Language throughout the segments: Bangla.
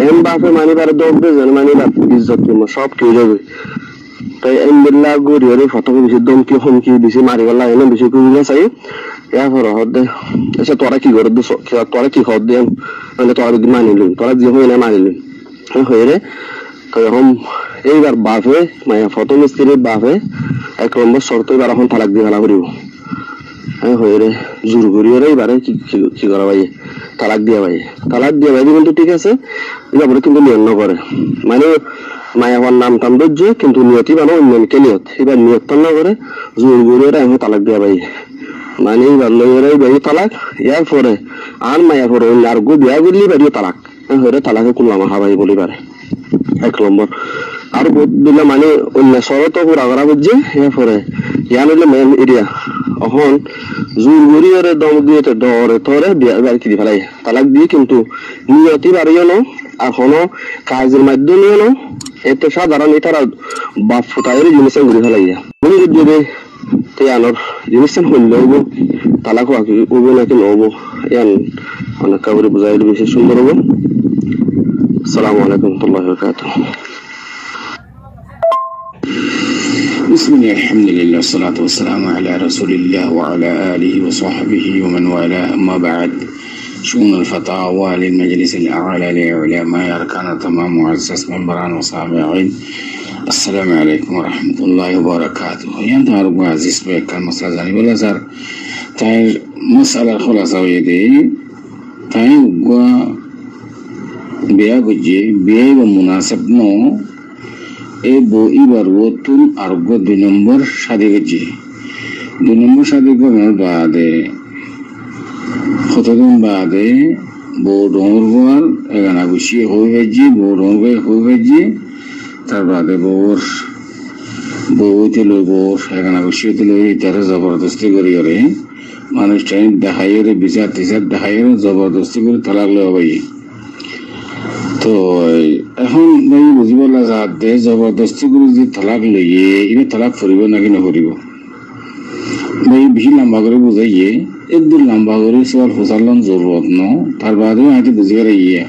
এম বাপে মানি পারে দোক দেন মানি বাপ ইজ্জত কিমো সব কেউ যাবে তাই এমবিল্লা গরিয়রে ফটো বেশি দমকি হুমকি বেশি মারি গেল এনে বেশি কুইলা চাই ইয়া ফর হদে আচ্ছা তোরা কি করে দুস তোরা কি হদ দে মানে তোরা যদি মানিলি তোরা যে হই না মানিলি হয়ে রে তো এখন এইবার বাপে মায়া ফটো মিস্ত্রির বাপে 1 নম্বর শর্ত এবার এখন তালাক দিয়ে ফেলা করিব হয়ে রে জোর করিও এবারে কি করা ভাই তালাক দিয়া ভাই কিন্তু ঠিক আছে এবারে কিন্তু নিয়ম করে মানে মায়া হওয়ার নাম টাম ধরছে কিন্তু নিয়তি বানো অন্যকে নিয়ত এবার নিয়ত না করে জোর করিও এখন তালাক দিয়া ভাই মানে এবার লইয়ারাই ভাই তালাক ইয়ার পরে আর মায়া পরে আর গো বিয়া করলি বাড়িও তালাক হয়ে তালাকে কোনো আমার হাবাই বলি পারে 1 নম্বর আর দিলে মানে অন্য শরত পুরা করা বুঝছে এরপরে ইয়ান হইলে মেন এরিয়া এখন জোর গরিয়রে দম দিয়ে ডরে থরে বিয়ার কি ফেলাই তালাক দিয়ে কিন্তু নিয়তি বাড়িও না এখনো কাজের মাধ্যমে না এতে সাধারণ এটারা বাপ ফুটাইয়ের জিনিস ঘুরে ফেলাই উনি যদি আনোর জিনিসটা হইলে হবো তালাক হবো নাকি নহবো ইয়ান অনেক কাবরে বুঝাই বেশি সুন্দর হবো। আসসালামু আলাইকুম ওয়া রাহমাতুল্লাহি ওয়া বারাকাতুহু। بسم الله الحمد لله والصلاة والسلام على رسول الله وعلى آله وصحبه ومن والاه أما بعد شؤون الفتاوى للمجلس الأعلى لعلماء أركان تمام معزز منبران وصابعين السلام عليكم ورحمة الله وبركاته. ينتهر عزيز بك المسألة زاني ولا زار تاي مسألة خلاصة ويدي تاي বিয়া বুঝে বিয়ে বা মুনাসব নো এই বইবার ওতুন আরোগ্য 2 নম্বর শাদী গেছে 2 নম্বর শাদী করার বাদে কতদিন বাদে বউ ডোর গোয়াল এগানা গুছি হয়ে গেছে বউ ডোর হয়ে গেছে তার বাদে বউ লই বউ এগানা গুছি লই তার জবরদস্তি করি ওরে মানুষ টাইম দেখাই ওরে বিচার টিচার দেখাই ওরে জবরদস্তি করে তালাক লই তো এখন ভাই বুঝিব লাগে জবরদস্তি করে যদি তালাক লইয়ে এবার তালাক ফুরিব নাকি নফুরিব ভাই বেশি লম্বা করে বুঝাইয়ে একদম লম্বা করে সবার ফসালন জরুরত ন তার বাদেও আগে বুঝি পারে ইয়ে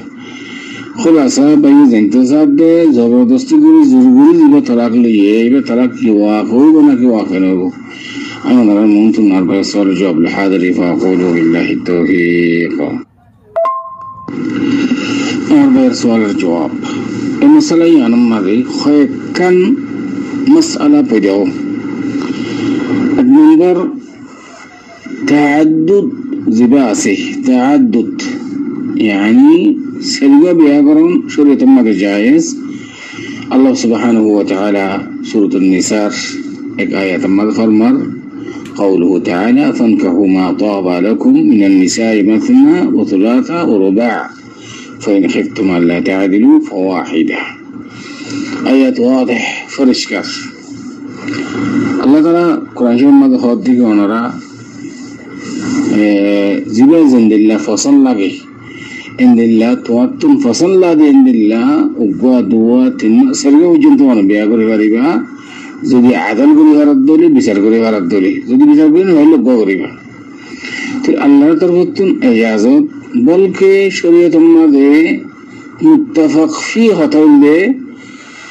খোলাসা ভাই জানতে চাপে জবরদস্তি করে জোর করে দিব তালাক লইয়ে এবার তালাক কি ওয়াক হইব নাকি ওয়াক হইব আমি ওনার মন তো নার ভাই সওয়াল জবাব হাজারি ফাকুলু বিল্লাহি তাওফীক। سؤال الجواب المسألة ينمري خير كان مسألة بدأو المنظر تعدد زباسي تعدد يعني سلوى بيقرن شريط ما جائز الله سبحانه وتعالى سورة النساء آية ما فرمر قوله تعالى فانكحوا ما طاب لكم من النساء مثنى وثلاثة ورباع فإن خفتم ألا تعدلوا فواحدة آيات واضح فرشكر الله تعالى قرآن شريف ماذا خاطئ ونرى زبا زند الله فصل لغي عند الله تواتم فصل لغي عند الله وقوى دوات سرقه وجنتوانا بيأكل غريبا যদি আদাল করি হারাত দলি বিচার করি হারাত দলি যদি বিচার করি হইলে গো করিবা তো আল্লাহর তরফতুন ইজাজত বলকে শরীয়ত মধ্যে মুত্তাফাক ফি হতাইলে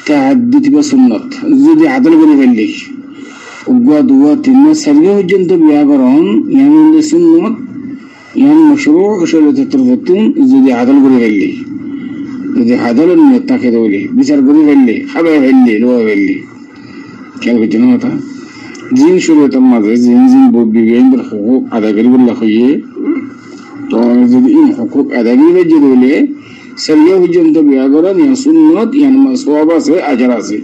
তাআদ্দুদ বা সুন্নাত যদি আদাল করি ফেললি উগা দুয়া তিন সারিয়ে পর্যন্ত বিয়াকরণ ইয়ান সুন্নাত ইয়ান মাশরুউ শরীয়তের তরফতুন যদি আদাল করি ফেললি যদি আদালের নিয়ত থাকে দলি বিচার করি ফেললি খাবে ফেললি লোয়া ফেললি খেয়াল করছি না মাথা জিন শরীয়তের মাঝে জিন বিবেকের হুকুক আদায় করি বললা হইয়ে তো যদি এই হুকুক আদায় করি যদি বলে সারিয়া পর্যন্ত বিয়া করা ইয়ান সুন্নাত ইয়ান সওয়াব আছে আজর আছে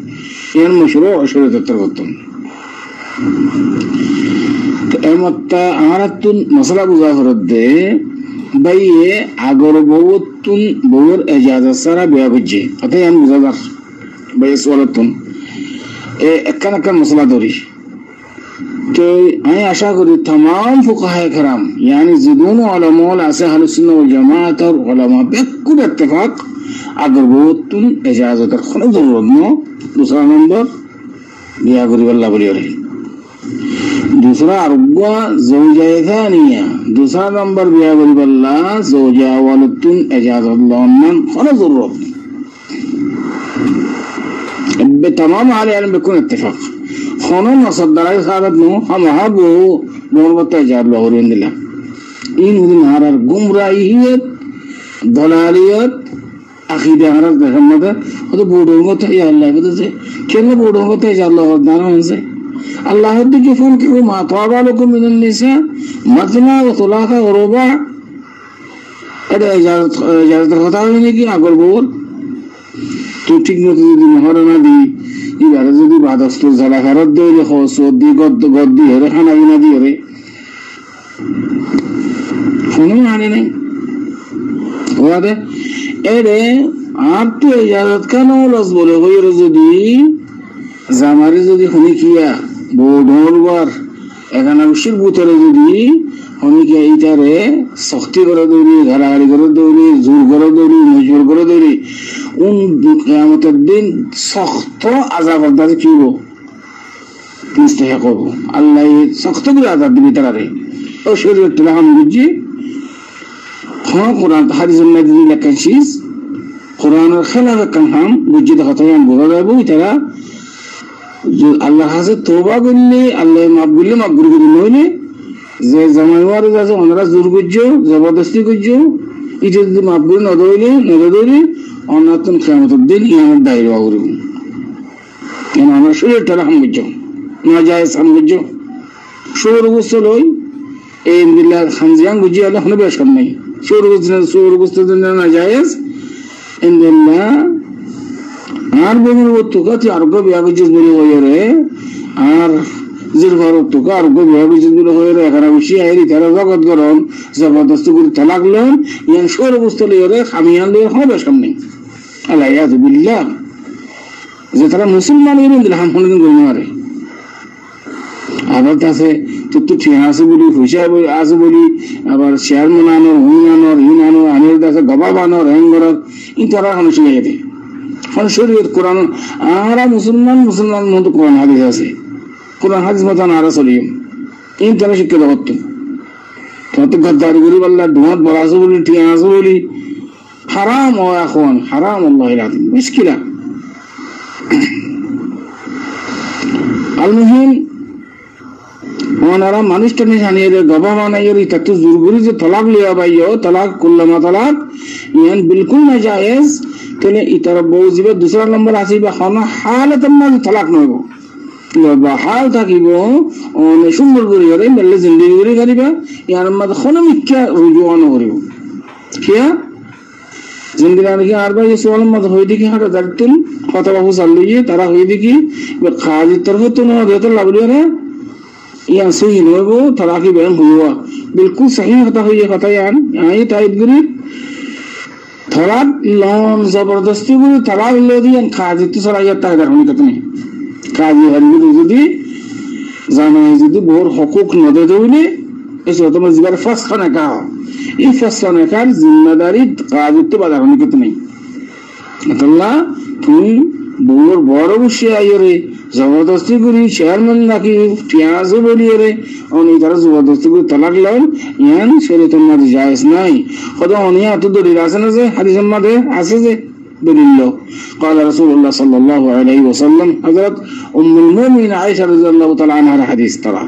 ইয়ান মাশরুউ শরীয়তের তরফতুন তো এমত্তা আমারাতুন মাসলা বুঝা ফরত দে বাইয়ে আগর বউতুন বউর ইজাজত সারা বিয়া করছে অত ইয়ান বুঝাবার বাইয়ে সওয়ালাতুন একখান একখান মশলা ধরি তো আমি আশা করি तमाम ফুকাহায়ে কেরাম यानी जिदोन उलमा আছে আহলুস সুন্নাহ ওয়াল জামাআতের উলামা বিকুল ইত্তেফাক আগর বহুতুন ইজাজতের কোনো জরুরত ন দুসরা নম্বর বিয়া করি আল্লাহ বলি রে दूसरा अरबा ज़ौजाए थानिया दूसरा नंबर बिया करी बल्ला ज़ौजा वालतुन इजाज़त लौनन खना ज़रूरत अब तमाम हाले आलम बिकुन इत्तिफाक खाना मसद्दराई सादत नो हम हाबो मोहब्बत इजाज़त लौरियन दिला इन उदिन हारार गुमराहियत दलालियत अकीदे हारार कहमत है तो बोडोंगो तो या अल्लाह बता से क्या बोडोंगो तो इजाज़त लौर दाना उनसे अल्लाह के फोन के वो मातवाबालों मिनन निसा मतना व तुलाका व रुबा अरे इजाज़त होता है नहीं कि अगर बोल तो ठीक नहीं तो दी महरा ना दी ये बारे से दी बात अस्तु ज़रा करत दे ये खास दी गद दी है खाना भी ना दी है फोन में आने नहीं हुआ दे अरे आप तो इजाज़त का ना लफ्ज़ बोले कोई रज़दी জামারি যদি হনি কিয়া বোধরবার এখানে উশির বুতরে যদি হনি কিয়া এইটারে শক্তি করে দৌড়ি ঘাড়াঘাড়ি করে দৌড়ি জোর করে দৌড়ি মজবুর করে দৌড়ি কিয়ামতের দিন শক্ত আযাব দাঁড়ে কিব মুস্তাহিক করব আল্লাহ শক্ত করে আযাব দিবে তারে ও শরীয়ত রাহম বুঝি হ্যাঁ কোরআন হাদিসের মধ্যে লেখা চিজ কোরআনের খেলাফ কাম বুঝি দেখাতাম বলা যাবে তারা আল্লাহ হাসে তওবা করলে আল্লাহ মাফ করলে মাফ করে দিলে যে জামাইওয়ার আছে ওনারা জোর করছো জবরদস্তি করছো এটা যদি মাফ করে না দইলে অনাতন কিয়ামতের দিন ইয়ামের দায়রে করব কেন আমরা শরীরটা রাখম বুঝছো না যায় সাম বুঝছো শরীর গুস্ত লই এই দিলা খানজিয়ান বুঝি আল্লাহ হনে বেশ নাই শরীর গুস্ত না যায় ইনদিল্লাহ আর বেগুন ওতুকা তি আর গো বিয়াবিজ বলি হইরে আর জিরবার ওতুকা আর গো বিয়াবিজ বলি হইরে এখানে বসি আইরি তারা জগৎ গরম জবরদস্তি করে তালাক লন ইয়ান শোর বস্তলে হইরে খামিয়ান লই হবে সামনে আল্লাহ ইয়াযু বিল্লাহ যে তারা মুসলমান হইরে দিল হাম হন দিন মারে আবার তাছে তো ঠিক আছে বলি পয়সা আছে বলি আবার শেয়ার মনানোর হুইনানোর আনির দাসে গবা বানোর হ্যাঙ্গর ই তারা হামসি গেতে শরীয়ত কোরআন আরা মুসলমান মতো কোরআন হাদিস আছে কোরআন হাদিস মতো আরা চলিম ইন তারা শিক্ষা হতো তত গদ্দারি করি বললা ধোঁয়াত বড় আছে বলি ঠিক আছে বলি হারাম ও এখন হারাম আল্লাহ আলাদিন মুশকিলা আল মুহিম ওনারা মানুষটা নিয়ে জানিয়ে গবা বানাইয়ের তত জোরগুরি যে তলাক লিয়া বাইও তলাক কুল্লামা তলাক ইয়ান বিলকুল না জায়েজ তেনে ইতারা বউজিবে দুসরা নম্বর আসিবে খানা হালাতান না তালাক নয়ব বা হাল থাকিব অনে সুন্দর করে করে মেলে জিন্দেগি করে করিবা ইয়ার মধ্যে খানা মিক্কা রুজুয়ান করিব কিয়া জিন্দেগি কি আর ভাই সোয়াল মত হই দেখি হাটা দাঁড়তুন কথা বাবু চালিয়ে তারা হই দেখি খাজি তরফ তো না দেত লাগলো রে ইয়া সহি নয়ব তালাকি বেন হইবা বিলকুল সহি কথা হইয়ে কথা ইয়ান আই টাইপ করি थोड़ा लोन जबरदस्ती बुरी तलाक ले दी खाजी तो सारा ये ताकत होनी कितनी खाजी हरी जुदी जाने जुदी बोर हकूक न दे दोने ऐसे तो मैं जिगर फस खाने का ये फस खाने का जिम्मेदारी खाजी तो बाजार होनी कितनी अतल्ला तुम बोर बोरो बुशी आये रे जबरदस्ती बुरी चेयरमैन नाकी प्याज़ बोली रे और नहीं तरह जबरदस्ती बुरी तलाक लाऊं यान शरीर तो मत जायज़ नहीं खुदा उन्हें तो दो रिलासन से हदीस मत है ऐसे से दलीलो قال رسول الله صلى الله عليه وسلم حضرت أم المؤمنين عائشة رضي الله تعالى عنها حديث ترى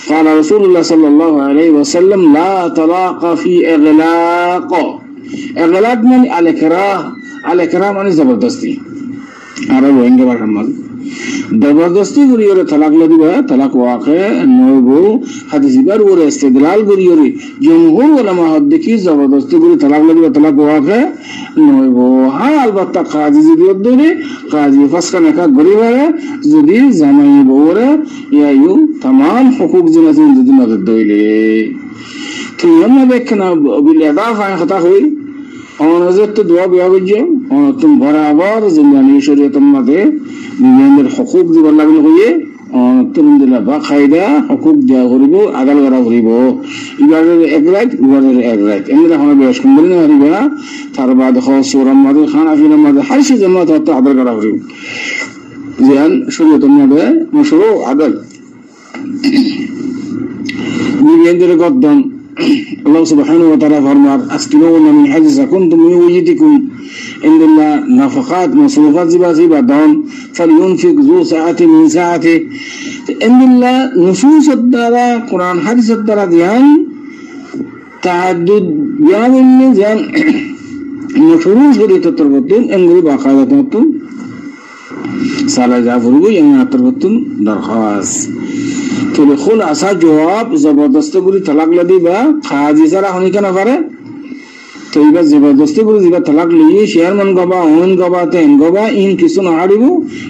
قال رسول الله صلى الله عليه وسلم لا طلاق في إغلاق من على كرام من زبردستي عرب وإنجا برحمد जबरदस्ती करियोरे तलाक ले दिबा तलाक वाक़े नोबो हदीस बार और इस्तेदलाल करियोरे जमहूर उलमा हद देखी जबरदस्ती करि तलाक ले दिबा तलाक वाक़े नोबो हां अलबत्ता काजी जिदियत दोने काजी फसका नका गरीबारे যদি জামাই বউরে ইয়ায়ু तमाम हुकूक जिनातिन যদি নজর দইলে তো আমরা দেখনা বিলেদা ফায় কথা হই অনজত তো দোয়া বিয়া গজ্জে অন তুম বরাবর জিন্দানি শরীয়ত মধ্যে বিভিন্ন হুকুক দিব লাগলে হইয়ে তুম দিলা বা কায়দা হুকুক দেয়া করিব আদাল করা করিব ইবারের এক রাত এমনি হন বেশ কুমরি না হরিবা তার বাদ খসুরাম মধ্যে খানাফির মধ্যে হারশি জামাত হতে আদাল করা করিব যেন শরীয়ত মধ্যে মশরু আদাল বিরিয়ানদের গদ্দন আল্লাহ সুবহানাহু ওয়া তাআলা ফরমার আসকিনুনা মিন হাইসু সাকুনতুম মিন ওয়াজিদিকুম ইনদাল্লাহ নাফাকাত মাসরুফাত জিবা দান ফালইউনফিক যু সাআতি মিন সাআতি ইনদাল্লাহ নুসুসের দ্বারা কোরআন হাদিসের দ্বারা ধ্যান তাআদ্দুদ জ্ঞান জ্ঞান মফরুজ শরীয়তের তরফতুন এনগুলি বাকায়দাতুন সালা জাফরুগু ইয়ানাতরফতুন দরখাস তবে খুল আসা জবাব জবরদস্ত করে তালাক লদি বা খাজি সারা হনি কেন পারে তো এবার জবরদস্ত করে যেটা তালাক লিয়ে শেয়ার মন গবা অন গবা তেন গবা ইন কিছু না হারিব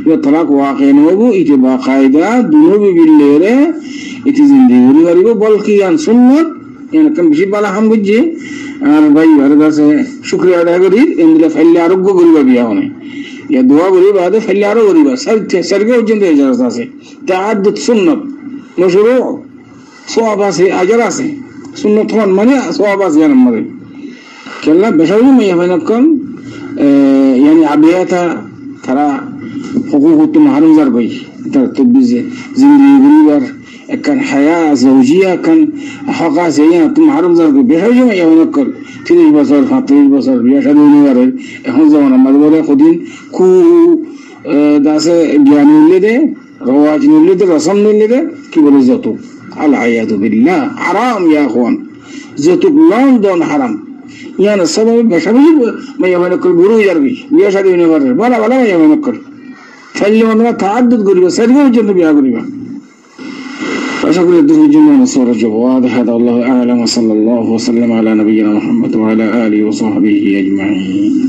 এবার তালাক ওয়াকে নহব ইতে বা কায়দা দুনো বিবিলে রে ইতি জিন্দেগি করিব বলকি আন সুন্নাত এরকম বেশি বালা হাম বুঝে আর ভাই আর কাছে শুকরিয়া আদায় করি এমদিলা ফাইলে আরোগ্য করিবা বিয়া হনে ইয়া দোয়া করিবা আদে ফাইলে আরো করিবা সরগে পর্যন্ত ইজাজত আছে তাআদ্দুদ সুন্নাত মশরু সওয়াব আছে আজর আছে সুন্নাত হন মানে সওয়াব আছে জানেন মানে কেলা বেশারি মাইয়া ফাইনাকন يعني عبياتا ترى حقوق محروم زربي ترى تبزي زندي غريبر كان حياة زوجية كان حقا سيئة محروم زربي بحاجة ما يهونكر 30 বছর 35 বছর বিয়া শাদী নিবারে এখন যেমন আমাদের বলে কদিন কু দাসে জ্ঞান নিলে দে রওয়াজ নিলে দে রসম নিলে দে কি বলে যত আল আয়াদু বিল্লাহ হারাম ইয়া আখওয়ান যত লন্ডন হারাম يعني السبب بشبيه ما يملكر برو يربي بيا شادي نيبر ولا ما يملكر فاللي من تعدد قريبا سرقوا الجنة بيا قريبا فشكر الدين الجنة نصور الجواد هذا الله أعلم وصلى الله وسلم على نبينا محمد وعلى آله وصحبه أجمعين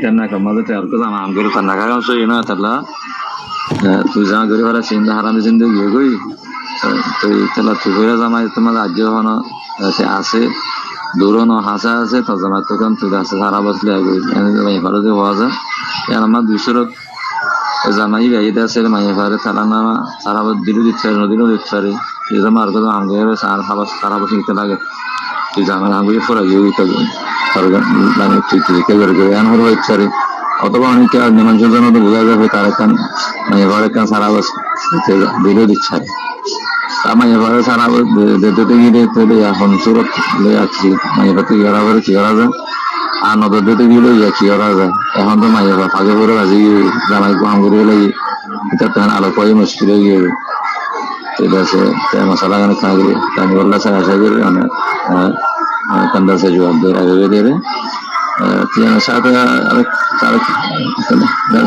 karena kemarin terus sama hampir tanah kan so ini adalah tuh jangan guru pada cinta haram di sini juga tuh itulah tuh guru sama itu malah aja hono si ase dulu no hasa ase tuh sama tuh kan tuh dah sekarang bos lagi ini tuh banyak baru tuh wajah yang nama dusur sama ini ya itu sih banyak baru sekarang nama sekarang bos dulu ditcari itu sama harga tuh hampir sekarang bos itu lagi tuh jangan hampir pura juga itu সরকার মানে ঠিক করে এখন হলো ইচ্ছারে অথবা অনেকে নিমন্ত্রণ জন্য তো বোঝা যাবে তার একখান মানে এবার একখান সারা বস দিলেও ইচ্ছা আমার এবারে সারা দিতে গিয়ে তৈরি এখন সুরত লই আসছি মানে এবার থেকে এবার কি করা যায় আর নদর দিতে গিয়ে কি করা যায় এখন তো মাই এবার ফাঁকে করে বাজি জামাই কাম করে লাগি এটা তখন আলো কয়ে মুশকিল হয়ে গিয়ে ঠিক আছে মশলা গানে খাওয়া গেলে তাই বললা স্যার আশা করি মানে कंधा से जवाब दे रहा है दे रहे तीन सात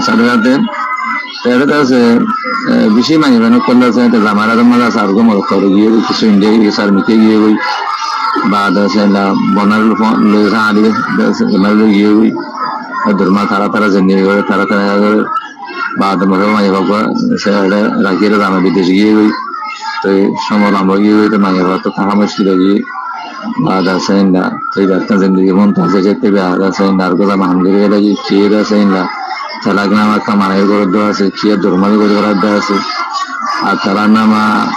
साढ़े आठ दिन तेरे तरह से विषय मानी मैंने कंधा से तो हमारा तो मजा सार को मदद करेगी किसी इंडिया की सार मिटे गई हुई बाद से ना बनर ले सारी मदद की हुई धर्मा थारा थारा जिंदगी हुई थारा थारा अगर बाद में मानी बाबा से राखी रे दाम विदेश की हुई तो समोर हम की हुई तो मानी बाबा तो कहाँ मुश्किल होगी ada saya ndak tidak kan sendiri montas saja tapi ada saya ndak kalau mahangiri lagi kira saya ndak salah nama kamar itu doa sih kira dormal itu doa sih atau nama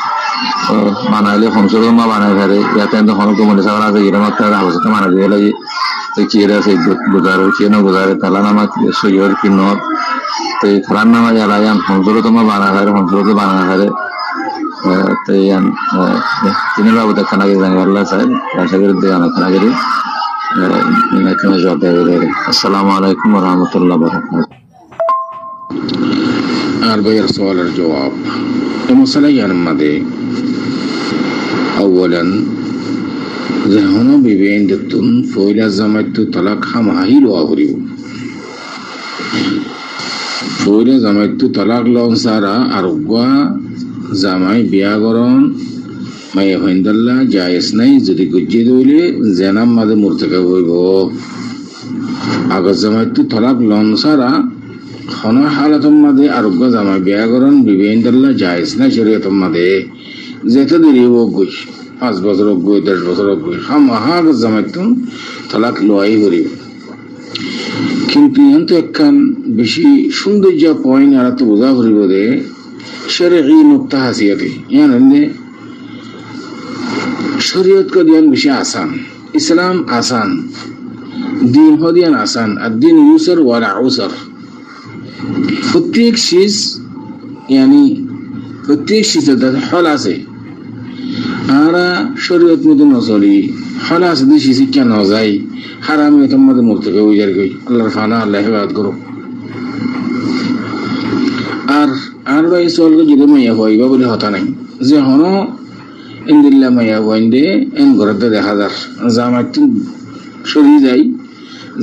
mana lagi konsol mana mana hari ya tentu kalau kemudian saya rasa kira makta harus kemana dia lagi kira saya gudar salah nama suyur kinot tapi salah nama jalan konsol itu mana hari konsol itu mana hari तो यान तीन लोग तक खाना के जाने वाला साहब ऐसा कर दे आना खाना करी मैं तुम्हें जवाब दे रहे अस्सलाम वालेकुम व रहमतुल्लाहि व बरकातहू आरबयर सवाल और जवाब ये मसला यान मदे अवलन जहानो बिबेन दतुन फोइला जमातु तलाक हम आहिलो आवरियो फोइला जमातु तलाक लौन सारा आरुगवा জামাই বিয়াগরণ মাইয়া হইন্দাল্লাহ জায়েজ নাই যদি গুজ্জি দইলে জেনাম মাঝে মুরতেকা হইব আগত জামাই তো তলাক লন সারা খন হালাতম মাঝে আরোগ্য জামাই বিয়াগরণ বিবেইন্দাল্লাহ জায়েজ নাই শরীয়তম মাঝে যেতে দেরি ও গুই 5 বছর অগ্রই 10 বছর অগ্রই হামাহাগ জামাইতুন তালাক লয় করিব কিন্তু এখন তো একখান বেশি সৌন্দর্য পয়েন্ট আর তো বোঝা করিব দে শরঈ নুকতা হাসিয়াতে ইয়ানে শরীয়ত को दियान बेশি आसान इस्लाम आसान दीन हो दियान आसान الدين يسر ولا عسر প্রত্যেক চীজ यानी প্রত্যেক চীজের হল আছে আর শরীয়ত মতে নচলি হল আছে দিছি শিক্ষা না যায় হারামে তোমাদের মুরতকে উজার কই আল্লাহর ফানা আল্লাহ হেফাজত করো আর ভাই চলকে যদি মাইয়া হইবা বলে হতা নাই যে হনো ইন্দিল্লা মাইয়া হইন্দে এন ঘরতে দেখা যার জামাইতু সরি যাই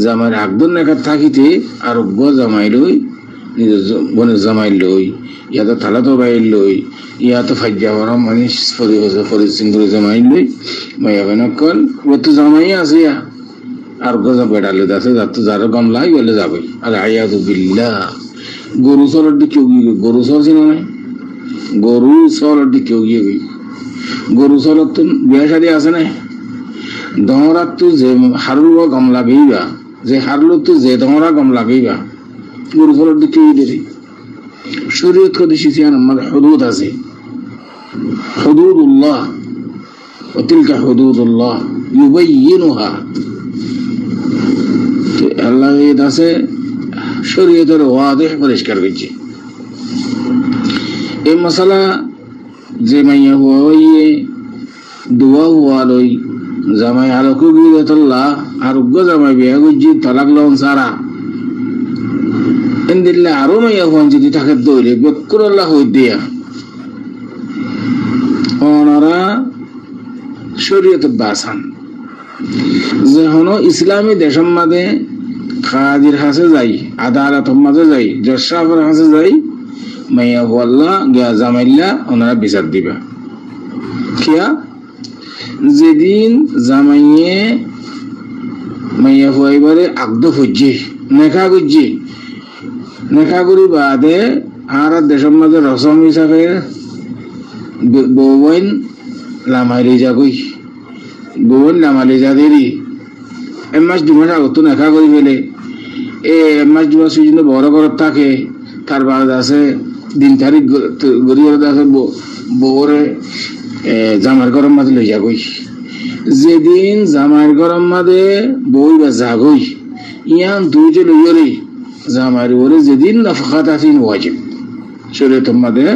জামাইয়ের আকদর নেকার থাকিতে আর জামাই লই নিজের বোনের জামাই লই ইয়াতো থালাতো ভাই লই ইয়াতো ফাজ্জা হরম মানে ফরিদ জামাই লই মাইয়া বেনকল ও তো জামাই আছে আর গজা বেড়ালে আছে যাতে যারো গম লাই বলে যাবে আর আয়াদু বিল্লাহ গরু চলের দিকে গরু চল ছিল না গরু চলের দিকে গিয়ে গরু চলত তো বিয়া শাদি আছে না দহরাত তো যে হারুল গম লাগেইবা যে হারলো তো যে দহরা গম লাগেইবা গরু চলের দিকে দিদি শরীয়ত কো দিছি আমার হুদুদ আছে হুদুদুল্লাহ ওতিলকা হুদুদুল্লাহ ইউবাইয়িনুহা তো আল্লাহ এর আছে শরীয়তের ওয়াজিহ পরিষ্কার করছে এই মশলা যে মাইয়া হইয়ে দোয়া হওয়া লই জামাই আলোকে বিরতল্লাহ আর উগ্র জামাই বিয়া গুজি তালাক লন সারা এন্দিল্লা আরো মাইয়া হন যদি তাকে দইলে বেকুর আল্লাহ হই দিয়া ওনারা শরীয়ত বাসান যে হনো ইসলামী দেশের মাঝে কাজীর কাছে যাই আদালতের মাঝে যাই জজ সাহেবের কাছে যাই মাইয়া বললা গিয়া জামাইল্লা ওনারা বিচার দিবা কিয়া যেদিন জামাইয়ে মাইয়া হইবারে আগদ হজ্জে নেখা গুজ্জি নেখা করি বাদে আর দেশের মাঝে রসম হিসাবে বউন লামাইলে যাগই বউন লামাইলে যা দেরি এমাস 2 মাস আগত নেখা করি ফেলে এমাস 2 মাস পর্যন্ত বড় ঘরত থাকে তার বাদ আছে দিন তারিখ গরিব আছে বউরে জামার গরম মাঝে লই যাগই যেদিন জামার গরম মাঝে বই বা যাগই ইয়ান দুইজে লইরে জামার ওরে যেদিন নাফাকাত আছিন ওয়াজিব শরীয়তের মাঝে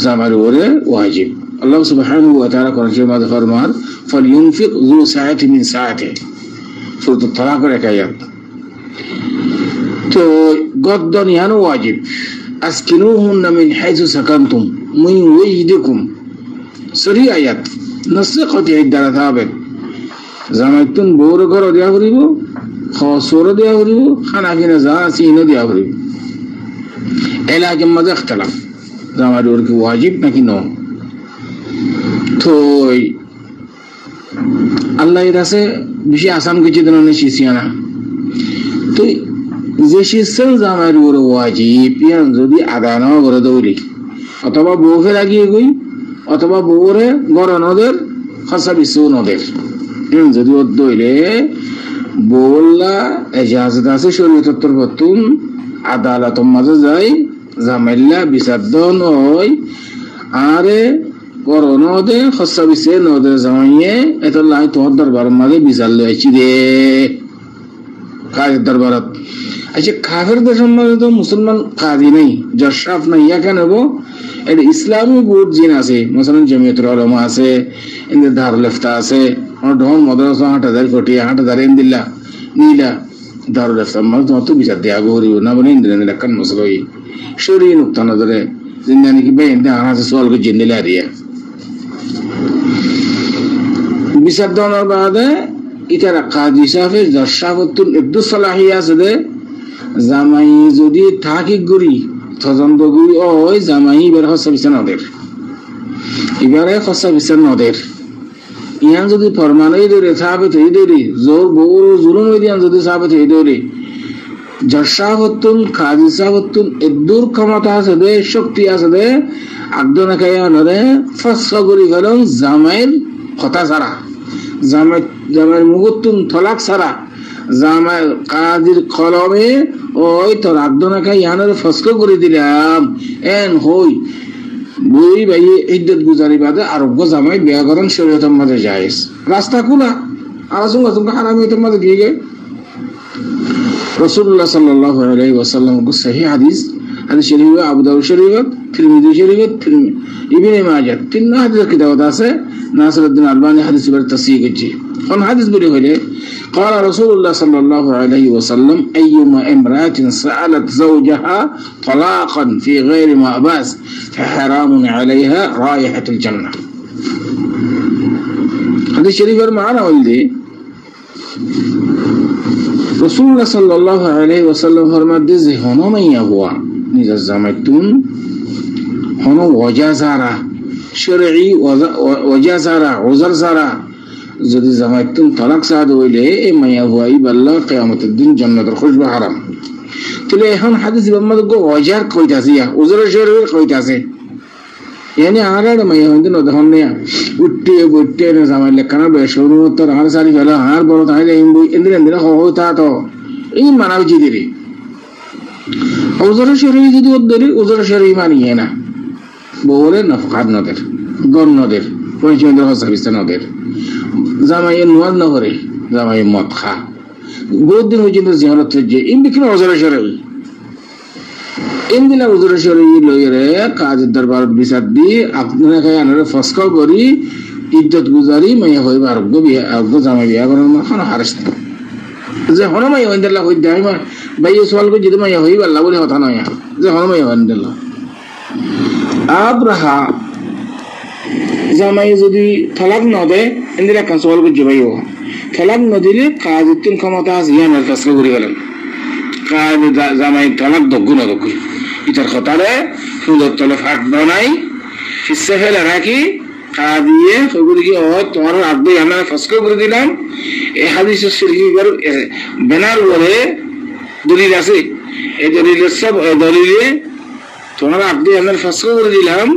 জামার ওরে ওয়াজিব আল্লাহ সুবহানাহু ওয়া তাআলা কোরআনের মাঝে ফরমান ফালইউনফিক যু সাআতি মিন সাআতি সূরা তালাকের এক আয়াত তো গদ্দন ইয়ানো ওয়াজিব আসকিনুহুন্না মিন হাইসু সাকানতুম মিন ওয়াজদিকুম সরি আয়াত নসিখতি ইদ্দারা থাবেন জামাইতুন বউর ঘর দেয়া করিব খসর দেয়া করিব খানা কিনা যা চিনো দেয়া করিব এলাকার মাঝে ইখতিলাফ জামাইর ওর কি ওয়াজিব নাকি ন তো আল্লাহ এর আছে বেশি আসান কিছু দিন শিশিয়ানা তো যে শিশন জামাইর ওর ওয়াজিব ইয়ান যদি আদায় না করে দৌড়ি অথবা বউকে লাগিয়ে গই অথবা বউরে গড় নদের খাসা বিশ্ব নদের যদি ওর দইলে বউল্লা এজাজত আছে শরীয়তের তরফতুন আদালতের মাঝে যাই জামাইল্লা বিচার দন হয় আরে গড় নদে খাসা বিশ্ব নদে জামাইয়ে এত লাই তোমার দরবার মাঝে বিচার লইছি রে কাজের দরবারত আচ্ছা কাফের দেশের মাঝে তো মুসলমান কাজী নেই জশরাফ নাই ইয়া কেন হবো এটা ইসলামী বোর্ড জিন আছে মুসলমান জমিয়তুল উলামা আছে ইনদের দারুল ইফতা আছে ঢোল মাদ্রাসা 8000 কোটি 8000 ইন্দিল্লা নীলা দারুল ইফতা মানে তো বিচার দেয়া গরিব না বলে ইন্দিল্লা কান মসলাই শরীয় নুকতা নজরে জিন্দানি কি বে ইন্দে আনাসে সওয়াল কো জিন্দিলা রিয়া বিচার দেওয়ার বাদে ইতারা কাজী সাহেব জশরাফতুল ইবদু সালাহিয়া আছে জামাই যদি থাকি গুরি তদন্ত গুরি ওই জামাই এবার খসা বিচার নদের এবারে খসা বিচার নদের ইয়ান যদি ফরমান এই দরে সাহাবে তো এই দরে জোর বউর জুলুম হই দিয়ান যদি সাহাবে তো এই দরে যার সাহতুন কাজী সাহতুন এদুর ক্ষমতা আছে দে শক্তি আছে দে একজনে কায়ানরে ফসকা করি গেলেন জামাইয়ের কথা ছাড়া জামাইয়ের মুগুতুন তলাক ছাড়া জামাই কাজীর কলমে ওই তোর একজনে কায়ানরে ফসকা করে দিলাম এন হই বই ভাই ইদ্যত গুজারি বাদে আরোগ্য জামাই বিয়া করেন শরীয়তের মাঝে জায়েজ রাস্তা খোলা আলাসুঙ্গা হারামিয়তের মাঝে গিয়ে গে রাসূলুল্লাহ সাল্লাল্লাহু আলাইহি ওয়াসাল্লাম को सही हदीस शरीफ अबू दाऊद शरीफ तिरमिजी शरीफ इब्ने माजाह तीन हदीस किताब আছে नासिरुद्दीन अलबानी हदीस पर तस्हीह की কোন হাদিস বলি হইলে قال رسول الله صلى الله عليه وسلم ايما امراه سالت زوجها طلاقا في غير ما باس فحرام عليها رائحه الجنه حديث شريف معنا ولدي রাসূলুল্লাহ সাল্লাল্লাহু আলাইহি ওয়াসাল্লাম ফরমাতে যে হনো মাইয়া হুয়া নিজের জামাইতুন হনো ওয়াজা যারা শরঈ ওয়াজা যারা ওজর যারা যদি জামাইতুন তালাক সাদ হইলে এই মাইয়া হুয়াই বাল্লা কিয়ামতের দিন জান্নাতের খুশবু হারাম তাহলে এখন হাদিস বাম্মাদ গো ওয়াজার কইতাছে ওজর শরঈ কইতাছে यानी आराड माया होते न दहने उट्टे ने समाले कना बे शुरू तो हार सारी गला हार बरो ताले इंद्र होता तो इन मानव जी दिरी उजर शरीर যদি ওদের উজর শরীর মানিয়ে না বলে নফকাত নদের গন নদের পরিচন্দ্র হাসাবিস্তা নদের জামাই নোয়াজ না করে জামাই মদ খা বহুত দিন হইছে জিয়ারত যে ইন বিকিন উজর শরীর ইন্দিলা উজর শরীর লইরে কাজের দরবার বিচার দি আপনারা কায়ানরে ফসকা করি ইজ্জত গুজারি মাইয়া হইবা আরোগ্য জামাই বিয়া করার মাখান হারস যে হনো মাইয়া হইন্দলা হই দাই মা ভাই সওয়াল কো যদি মাইয়া হইবা আল্লাহ বলে কথা নয় যে হনো মাইয়া হইন্দলা আব্রাহা জামাই যদি তালাক ন দে ইন্দিলা কান সওয়াল কো জিবাইও তালাক ন দিলে কাজের তিন ক্ষমতা আছে ইয়ানের ফসকা করি গেলেন কাজ জামাই তালাক দগ্গু না দগ্গু ইতার কথারে সুন্দর তলে ফাট বানাই ফিসে ফেলে রাখি কাদিয়ে সেগুলি কি ও তোমার আগে আমরা ফসকা করে দিলাম এই হাদিসের শরীফের বেনার বলে দলিল আছে এই দলিলের সব দলিলে তোমার আগে আমরা ফসকা করে দিলাম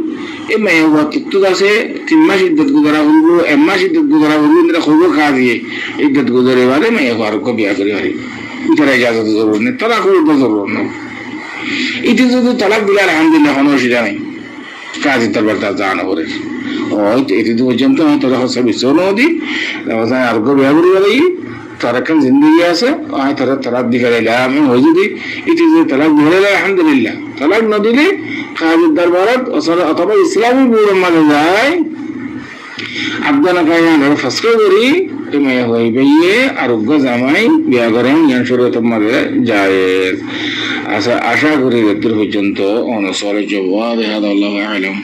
এই মায়া হওয়া কিন্তু আছে 3 মাস ইদ্যত গুজারা হইব 1 মাস ইদ্যত গুজারা হইব এটা হইব কাদিয়ে ইদ্যত গুজারে বাদে মায়া হওয়ার কো বিয়া করে হারি ইতারা ইজাজত জরুরি নেই তালাক হইব জরুরি নেই ইতি যদি তালাক দিলে আলহামদুলিল্লাহ কোনো অসুবিধা নেই কাজের দরবার তা জানা করে ওই এটি তো পর্যন্ত তোরা হচ্ছে বিশ্ব নদী আর গো ব্যবহার করে তারা কেন জিন্দগি আছে তারা তালাক দিকে আমি হয়ে যদি ইতি যদি তালাক দিলে আলহামদুলিল্লাহ তালাক না দিলে কাজের দরবারত অথবা ইসলামী বুড়ো মাঝে যায় আপনারা কায়ান ফসকা করি মেয়ে হইবে আরোগ্য জামাই বিয়া করেন ইয়ান শরীয়তের মাঝে জায়েজ আশা করি এর পর্যন্ত অনুসরণ জবাব هذا الله اعلم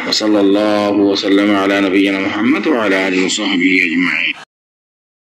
وصلى الله وسلم على نبينا محمد وعلى اله وصحبه اجمعين